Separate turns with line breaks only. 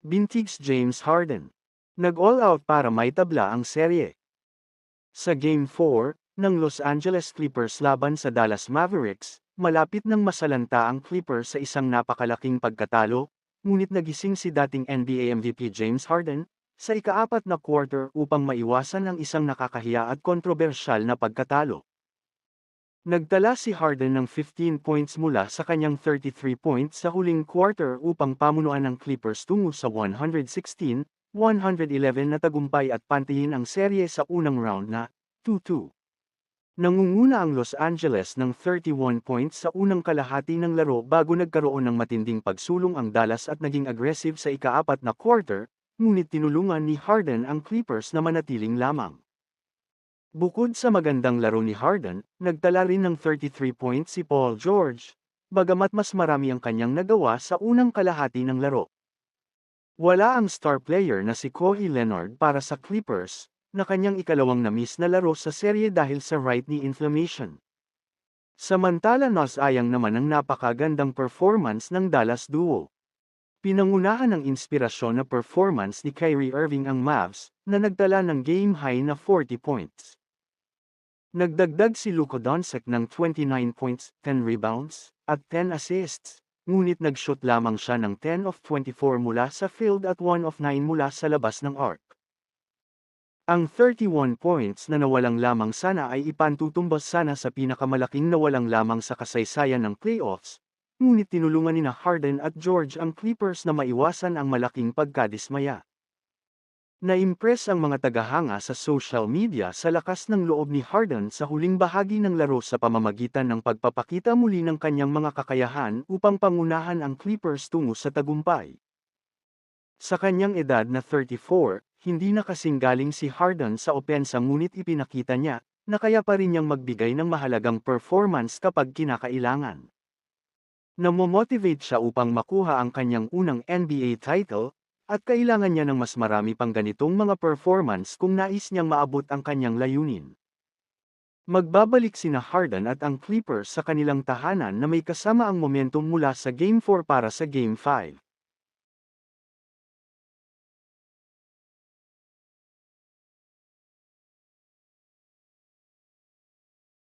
Bintigs James Harden. Nag-all out para maitabla ang serye. Sa Game 4, ng Los Angeles Clippers laban sa Dallas Mavericks, malapit nang masalanta ang Clippers sa isang napakalaking pagkatalo, ngunit nagising si dating NBA MVP James Harden, sa ikaapat na quarter upang maiwasan ang isang nakakahiya at kontrobersyal na pagkatalo. Nagtala si Harden ng 15 points mula sa kanyang 33 points sa huling quarter upang pamunuan ng Clippers tungo sa 116-111 na tagumpay at pantayin ang serye sa unang round na 2-2. Nangunguna ang Los Angeles ng 31 points sa unang kalahati ng laro bago nagkaroon ng matinding pagsulong ang Dallas at naging aggressive sa ikaapat na quarter, ngunit tinulungan ni Harden ang Clippers na manatiling lamang. Bukod sa magandang laro ni Harden, nagtala rin ng 33 points si Paul George, bagamat mas marami ang kanyang nagawa sa unang kalahati ng laro. Wala ang star player na si Kawhi Leonard para sa Clippers, na kanyang ikalawang na-miss na laro sa serye dahil sa right knee inflammation. Samantala nasayang naman ang napakagandang performance ng Dallas duo. Pinangunahan ng inspirasyon na performance ni Kyrie Irving ang Mavs, na nagtala ng game-high na 40 points. Nagdagdag si Luka Doncic ng 29 points, 10 rebounds, at 10 assists, ngunit nag-shoot lamang siya ng 10 of 24 mula sa field at 1 of 9 mula sa labas ng arc. Ang 31 points na nawalang lamang sana ay ipantutumbas sana sa pinakamalaking nawalang lamang sa kasaysayan ng playoffs, ngunit tinulungan ni Harden at George ang Clippers na maiwasan ang malaking pagkadismaya. Na-impress ang mga tagahanga sa social media sa lakas ng loob ni Harden sa huling bahagi ng laro sa pamamagitan ng pagpapakita muli ng kanyang mga kakayahan upang pangunahan ang Clippers tungo sa tagumpay. Sa kanyang edad na 34, hindi na kasing galing si Harden sa opensa ngunit ipinakita niya, na kaya pa rin niyang magbigay ng mahalagang performance kapag kinakailangan. Namomotivate siya upang makuha ang kanyang unang NBA title, at kailangan niya ng mas marami pang ganitong mga performance kung nais niyang maabot ang kanyang layunin. Magbabalik sina Harden at ang Clippers sa kanilang tahanan na may kasama ang momentum mula sa Game 4 para sa Game 5.